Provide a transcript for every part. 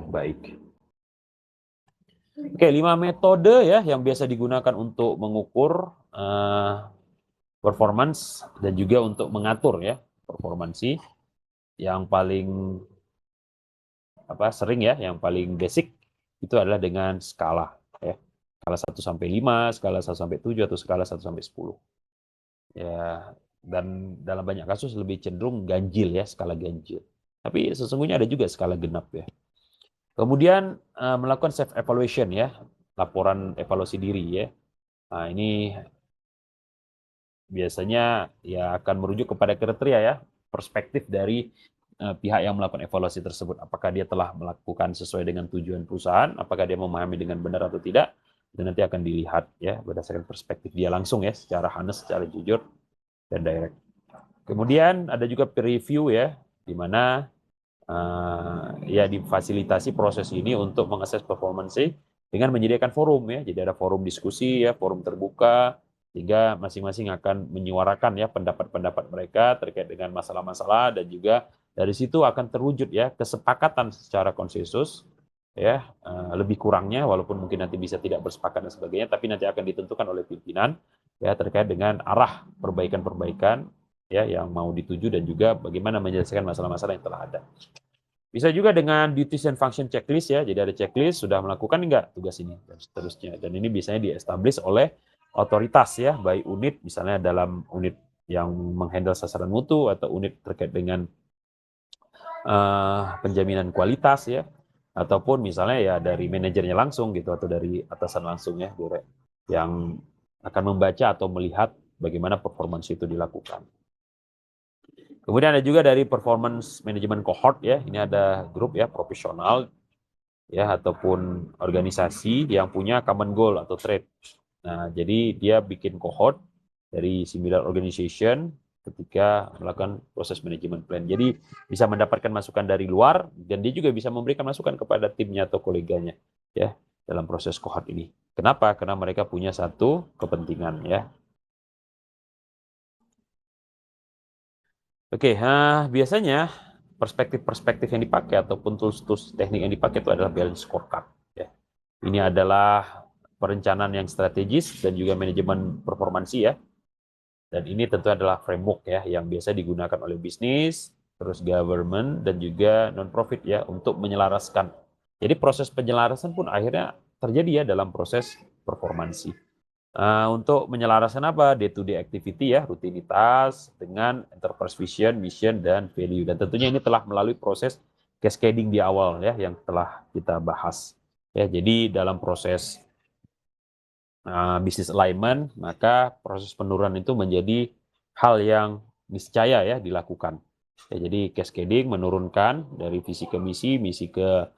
baik. Oke, 5 metode ya yang biasa digunakan untuk mengukur performance dan juga untuk mengatur ya performansi. Yang paling sering ya, yang paling basic itu adalah dengan skala ya. Skala 1 sampai 5, skala 1 sampai 7 atau skala 1 sampai 10. Ya, dan dalam banyak kasus lebih cenderung ganjil ya, skala ganjil. Tapi sesungguhnya ada juga skala genap ya. Kemudian melakukan self evaluation ya, laporan evaluasi diri ya. Nah, ini biasanya ya akan merujuk kepada kriteria ya, perspektif dari pihak yang melakukan evaluasi tersebut. Apakah dia telah melakukan sesuai dengan tujuan perusahaan, apakah dia memahami dengan benar atau tidak, dan nanti akan dilihat ya berdasarkan perspektif dia langsung ya, secara honest, secara jujur dan direct. Kemudian ada juga peer review ya, di mana ya difasilitasi proses ini untuk mengakses performance dengan menyediakan forum ya. Jadi ada forum diskusi ya, forum terbuka, sehingga masing-masing akan menyuarakan ya pendapat-pendapat mereka terkait dengan masalah-masalah, dan juga dari situ akan terwujud ya kesepakatan secara konsensus ya, lebih kurangnya walaupun mungkin nanti bisa tidak bersepakat dan sebagainya, tapi nanti akan ditentukan oleh pimpinan ya terkait dengan arah perbaikan-perbaikan ya yang mau dituju dan juga bagaimana menyelesaikan masalah-masalah yang telah ada. Bisa juga dengan duties and function checklist ya, jadi ada checklist, sudah melakukan enggak tugas ini, dan seterusnya. Dan ini biasanya di-establish oleh otoritas ya, baik unit, misalnya dalam unit yang menghandle sasaran mutu, atau unit terkait dengan penjaminan kualitas ya, ataupun misalnya ya dari manajernya langsung gitu, atau dari atasan langsung ya, yang akan membaca atau melihat bagaimana performance itu dilakukan. Kemudian ada juga dari performance management cohort ya, ini ada grup ya profesional ya ataupun organisasi yang punya common goal atau trait. Nah, jadi dia bikin cohort dari similar organization ketika melakukan proses manajemen plan. Jadi bisa mendapatkan masukan dari luar, dan dia juga bisa memberikan masukan kepada timnya atau koleganya ya dalam proses cohort ini. Kenapa? Karena mereka punya satu kepentingan ya. Oke, biasanya perspektif-perspektif yang dipakai ataupun tools-tools teknik yang dipakai itu adalah balance scorecard. Ya. Ini adalah perencanaan yang strategis dan juga manajemen performansi ya. Dan ini tentu adalah framework ya yang biasa digunakan oleh bisnis, terus government dan juga non-profit ya untuk menyelaraskan. Jadi proses penyelarasan pun akhirnya terjadi ya dalam proses performansi. Untuk menyelaraskan apa? Day-to-day activity ya, rutinitas dengan enterprise vision, mission, dan value. Dan tentunya ini telah melalui proses cascading di awal ya, yang telah kita bahas. Ya, jadi dalam proses business alignment, maka proses penurunan itu menjadi hal yang niscaya ya dilakukan. Ya, jadi cascading menurunkan dari visi ke misi ke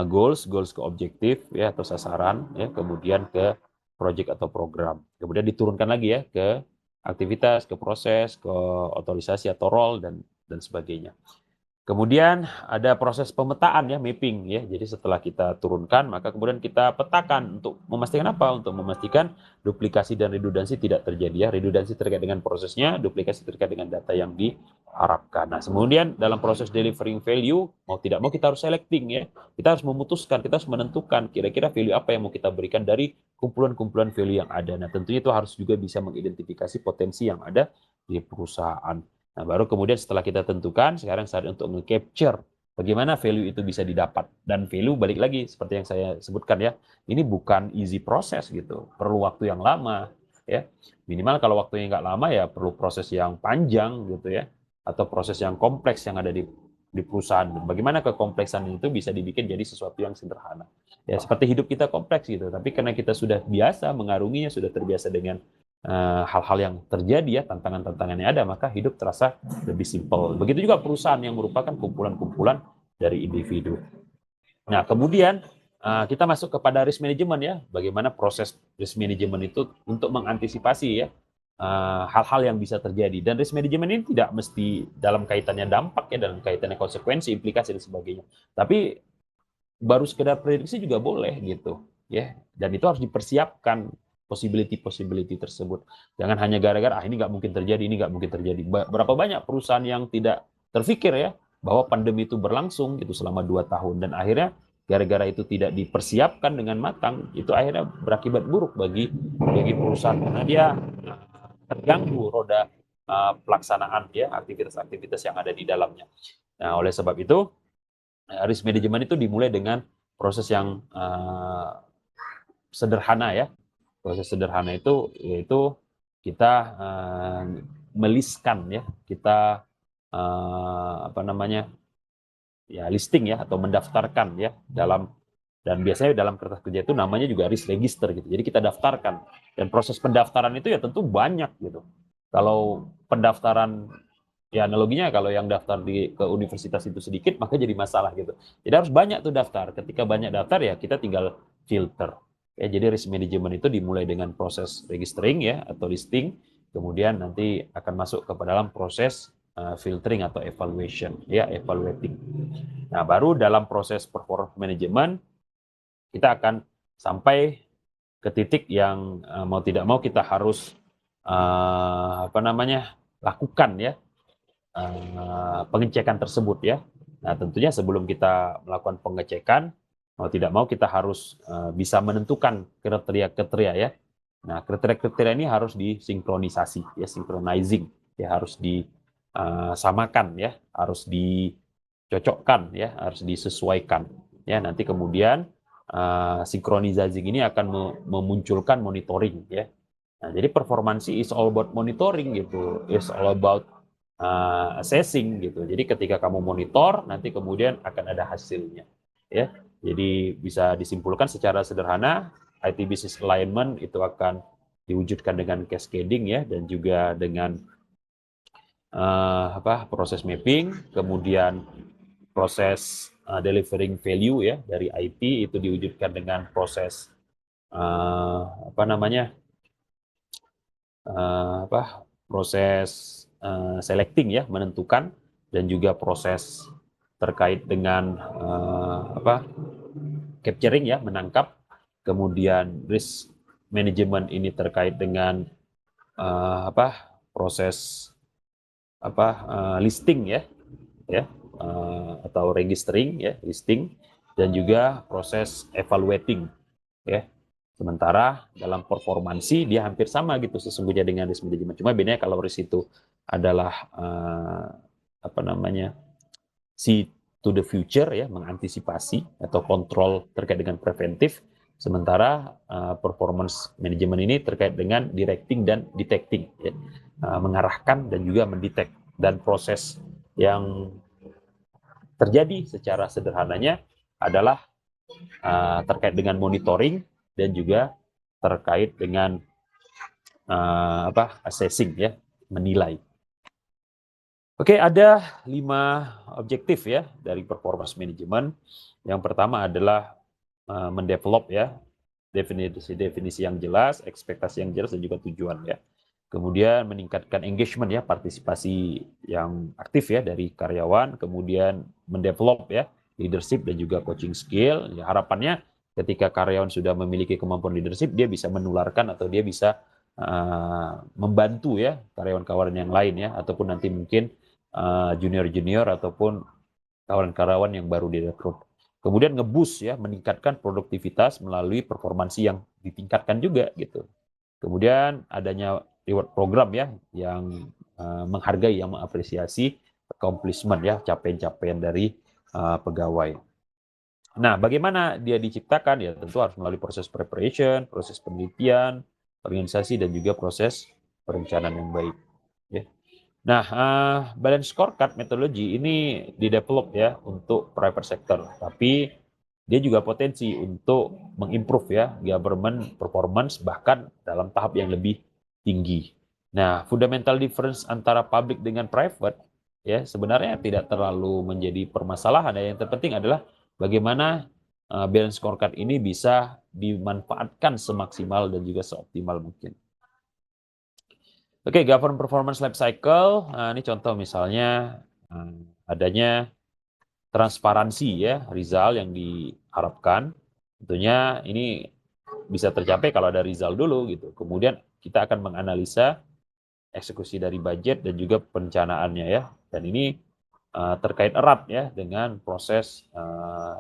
goals ke objektif ya atau sasaran ya, kemudian ke project atau program. Kemudian diturunkan lagi ya ke aktivitas, ke proses, ke otorisasi atau role dan sebagainya. Kemudian ada proses pemetaan ya, mapping ya. Jadi setelah kita turunkan, maka kemudian kita petakan untuk memastikan apa? Untuk memastikan duplikasi dan redundansi tidak terjadi ya. Redundansi terkait dengan prosesnya, duplikasi terkait dengan data yang diharapkan. Nah, kemudian dalam proses delivering value, mau tidak mau kita harus selecting ya. Kita harus memutuskan, kita harus menentukan kira-kira value apa yang mau kita berikan dari kumpulan-kumpulan value yang ada. Nah, tentunya itu harus juga bisa mengidentifikasi potensi yang ada di perusahaan. Nah, baru kemudian setelah kita tentukan, sekarang saat untuk nge-capture bagaimana value itu bisa didapat. Dan value balik lagi seperti yang saya sebutkan ya, ini bukan easy proses gitu, perlu waktu yang lama ya. Minimal kalau waktunya nggak lama ya perlu proses yang panjang gitu ya, atau proses yang kompleks yang ada di perusahaan. Bagaimana kekompleksan itu bisa dibikin jadi sesuatu yang sederhana. Ya seperti hidup kita kompleks gitu, tapi karena kita sudah biasa mengarunginya, sudah terbiasa dengan hal-hal yang terjadi ya, tantangan-tantangan yang ada, maka hidup terasa lebih simpel. Begitu juga perusahaan yang merupakan kumpulan-kumpulan dari individu. Nah, kemudian kita masuk kepada risk management ya, bagaimana proses risk management itu untuk mengantisipasi ya hal-hal yang bisa terjadi. Dan risk management ini tidak mesti dalam kaitannya dampak ya, dalam kaitannya konsekuensi, implikasi dan sebagainya. Tapi baru sekedar prediksi juga boleh gitu ya, dan itu harus dipersiapkan possibility tersebut. Jangan hanya gara-gara ini nggak mungkin terjadi, ini nggak mungkin terjadi. Berapa banyak perusahaan yang tidak terfikir ya bahwa pandemi itu berlangsung gitu selama 2 tahun, dan akhirnya gara-gara itu tidak dipersiapkan dengan matang, itu akhirnya berakibat buruk bagi perusahaan karena dia terganggu roda pelaksanaan ya aktivitas-aktivitas yang ada di dalamnya. Nah, oleh sebab itu risk management itu dimulai dengan proses yang sederhana ya. Proses sederhana itu yaitu kita meliskan ya, kita apa namanya ya listing ya atau mendaftarkan ya dalam dan biasanya dalam kertas kerja itu namanya juga risk register gitu. Jadi kita daftarkan dan proses pendaftaran itu ya tentu banyak gitu. Kalau pendaftaran ya analoginya kalau yang daftar ke universitas itu sedikit maka jadi masalah gitu. Jadi harus banyak tuh daftar. Ketika banyak daftar ya kita tinggal filter. Ya, jadi risk management itu dimulai dengan proses registering ya atau listing, kemudian nanti akan masuk ke dalam proses filtering atau evaluation ya evaluating. Nah, baru dalam proses performance management kita akan sampai ke titik yang mau tidak mau kita harus apa namanya lakukan ya pengecekan tersebut ya. Nah, tentunya sebelum kita melakukan pengecekan, mau tidak mau kita harus bisa menentukan kriteria-kriteria ya. Nah, kriteria-kriteria ini harus disinkronisasi ya, synchronizing ya, harus disamakan ya, harus dicocokkan ya, harus disesuaikan ya. Nanti kemudian sinkronisasi ini akan memunculkan monitoring ya. Nah, jadi performansi is all about monitoring gitu, is all about assessing gitu. Jadi ketika kamu monitor, nanti kemudian akan ada hasilnya. Ya, jadi bisa disimpulkan secara sederhana, IT business alignment itu akan diwujudkan dengan cascading ya, dan juga dengan proses mapping, kemudian proses delivering value ya dari IT itu diwujudkan dengan proses apa namanya proses selecting ya, menentukan, dan juga proses terkait dengan capturing ya, menangkap, kemudian risk management ini terkait dengan proses listing ya, atau registering ya, listing, dan juga proses evaluating ya. Sementara dalam performansi dia hampir sama gitu sesungguhnya dengan risk management. Cuma bedanya kalau risk itu adalah see to the future ya, mengantisipasi atau kontrol terkait dengan preventif. Sementara performance management ini terkait dengan directing dan detecting ya. Mengarahkan dan juga mendetek, dan proses yang terjadi secara sederhananya adalah terkait dengan monitoring dan juga terkait dengan assessing ya, menilai. Oke, ada 5 objektif ya dari performance management. Yang pertama adalah mendevelop ya definisi yang jelas, ekspektasi yang jelas, dan juga tujuan ya. Kemudian meningkatkan engagement ya, partisipasi yang aktif ya dari karyawan. Kemudian mendevelop ya leadership dan juga coaching skill. Ya, harapannya ketika karyawan sudah memiliki kemampuan leadership, dia bisa menularkan atau dia bisa membantu ya karyawan-karyawan yang lain ya, ataupun nanti mungkin junior-junior ataupun karyawan-karyawan yang baru direkrut. Kemudian nge-boost ya, meningkatkan produktivitas melalui performansi yang ditingkatkan juga gitu. Kemudian adanya reward program ya, yang menghargai, yang mengapresiasi accomplishment ya, capaian-capaian dari pegawai. Nah, bagaimana dia diciptakan? Ya tentu harus melalui proses preparation, proses penelitian, organisasi, dan juga proses perencanaan yang baik. Ya. Nah, balance scorecard metodologi ini didevelop ya untuk private sector, tapi dia juga potensi untuk mengimprove ya government performance bahkan dalam tahap yang lebih tinggi. Nah, fundamental difference antara public dengan private ya sebenarnya tidak terlalu menjadi permasalahan. Yang terpenting adalah bagaimana balance scorecard ini bisa dimanfaatkan semaksimal dan juga seoptimal mungkin. Oke, govern performance life cycle. Nah, ini contoh misalnya adanya transparansi ya, result yang diharapkan. Tentunya ini bisa tercapai kalau ada result dulu gitu. Kemudian kita akan menganalisa eksekusi dari budget dan juga perencanaannya ya. Dan ini terkait erat ya dengan proses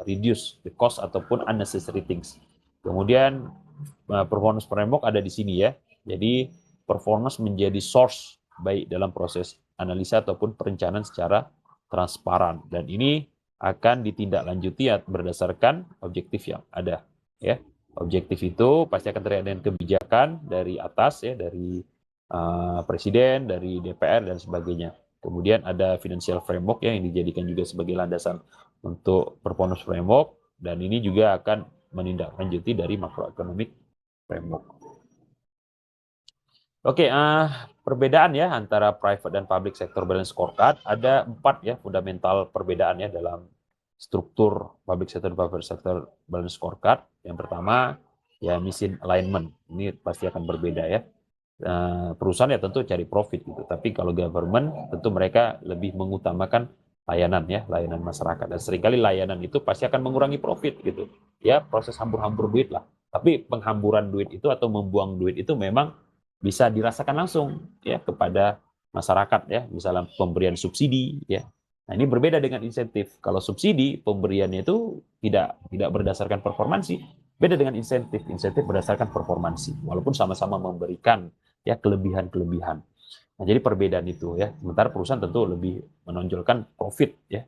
reduce the cost ataupun unnecessary things. Kemudian performance framework ada di sini ya. Jadi performance menjadi source baik dalam proses analisa ataupun perencanaan secara transparan, dan ini akan ditindaklanjuti berdasarkan objektif yang ada ya. Objektif itu pasti akan terkait dengan kebijakan dari atas ya, dari presiden, dari DPR dan sebagainya. Kemudian ada financial framework ya, yang dijadikan juga sebagai landasan untuk performance framework, dan ini juga akan menindaklanjuti dari macroeconomic framework. Oke, perbedaan ya antara private dan public sector balance scorecard, ada 4 ya fundamental perbedaan ya dalam struktur public sector dan private sector balance scorecard. Yang pertama ya mission alignment, ini pasti akan berbeda ya. Perusahaan ya tentu cari profit gitu, tapi kalau government tentu mereka lebih mengutamakan layanan ya, layanan masyarakat, dan seringkali layanan itu pasti akan mengurangi profit gitu ya, proses hambur-hambur duit lah. Tapi penghamburan duit itu atau membuang duit itu memang bisa dirasakan langsung ya kepada masyarakat ya, misalnya pemberian subsidi ya. Nah, ini berbeda dengan insentif. Kalau subsidi pemberiannya itu tidak berdasarkan performansi, beda dengan insentif. Insentif berdasarkan performansi, walaupun sama-sama memberikan ya kelebihan-kelebihan. Nah, jadi perbedaan itu ya. Sementara perusahaan tentu lebih menonjolkan profit ya.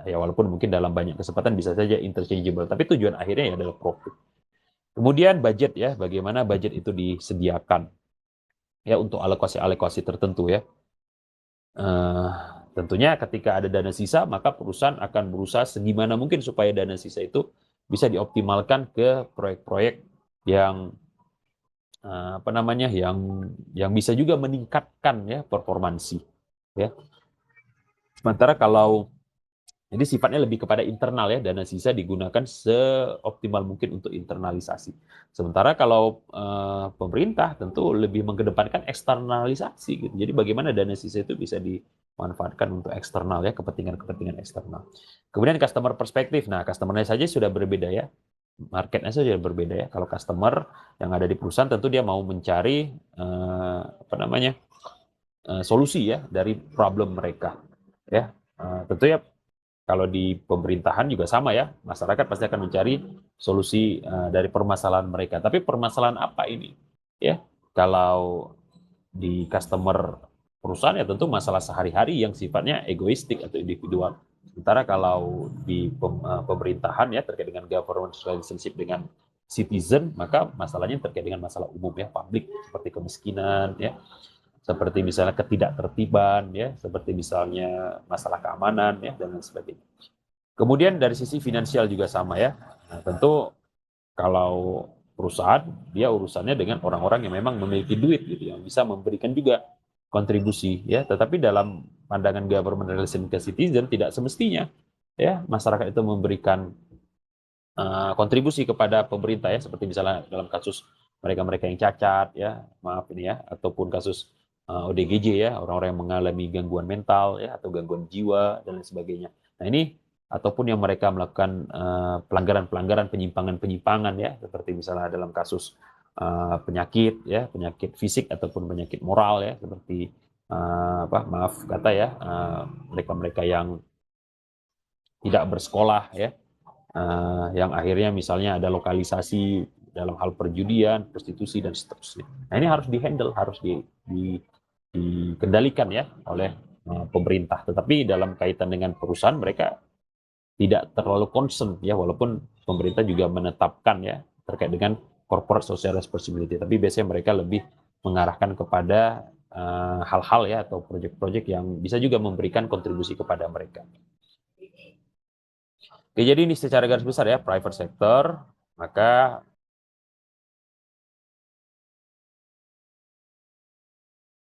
Ya walaupun mungkin dalam banyak kesempatan bisa saja interchangeable, tapi tujuan akhirnya ya adalah profit. Kemudian budget ya, bagaimana budget itu disediakan ya untuk alokasi-alokasi tertentu ya. Tentunya ketika ada dana sisa, maka perusahaan akan berusaha segimana mungkin supaya dana sisa itu bisa dioptimalkan ke proyek-proyek yang yang bisa juga meningkatkan ya performansi ya. Sementara kalau jadi sifatnya lebih kepada internal ya, dana sisa digunakan seoptimal mungkin untuk internalisasi. Sementara kalau pemerintah tentu lebih mengedepankan eksternalisasi gitu. Jadi bagaimana dana sisa itu bisa dimanfaatkan untuk eksternal ya, kepentingan-kepentingan eksternal. Kemudian customer perspektif. Nah, customer-nya saja sudah berbeda ya. Marketnya saja berbeda ya. Kalau customer yang ada di perusahaan tentu dia mau mencari solusi ya dari problem mereka ya. Tentu ya kalau di pemerintahan juga sama ya, masyarakat pasti akan mencari solusi dari permasalahan mereka. Tapi permasalahan apa ini? Ya, kalau di customer perusahaan ya tentu masalah sehari-hari yang sifatnya egoistik atau individual. Sementara kalau di pemerintahan ya terkait dengan government relationship dengan citizen, maka masalahnya terkait dengan masalah umum ya, publik, seperti kemiskinan ya, seperti misalnya ketidaktertiban ya, seperti misalnya masalah keamanan ya, dan lain sebagainya. Kemudian dari sisi finansial juga sama ya. Nah, tentu kalau perusahaan dia urusannya dengan orang-orang yang memang memiliki duit gitu, yang bisa memberikan juga kontribusi ya. Tetapi dalam pandangan government relation ke citizen tidak semestinya ya masyarakat itu memberikan kontribusi kepada pemerintah ya, seperti misalnya dalam kasus mereka-mereka yang cacat ya, maaf ini ya, ataupun kasus ODGJ ya, orang-orang yang mengalami gangguan mental ya atau gangguan jiwa dan lain sebagainya. Nah, ini ataupun yang mereka melakukan pelanggaran-pelanggaran, penyimpangan-penyimpangan ya, seperti misalnya dalam kasus penyakit ya, penyakit fisik ataupun penyakit moral ya, seperti maaf kata ya, mereka-mereka yang tidak bersekolah ya, yang akhirnya misalnya ada lokalisasi dalam hal perjudian, prostitusi dan seterusnya. Nah, ini harus dihandle, harus dikendalikan ya oleh pemerintah. Tetapi dalam kaitan dengan perusahaan mereka tidak terlalu concern ya, walaupun pemerintah juga menetapkan ya terkait dengan corporate social responsibility. Tapi biasanya mereka lebih mengarahkan kepada hal-hal ya atau proyek-proyek yang bisa juga memberikan kontribusi kepada mereka. Oke, jadi ini secara garis besar ya private sector, maka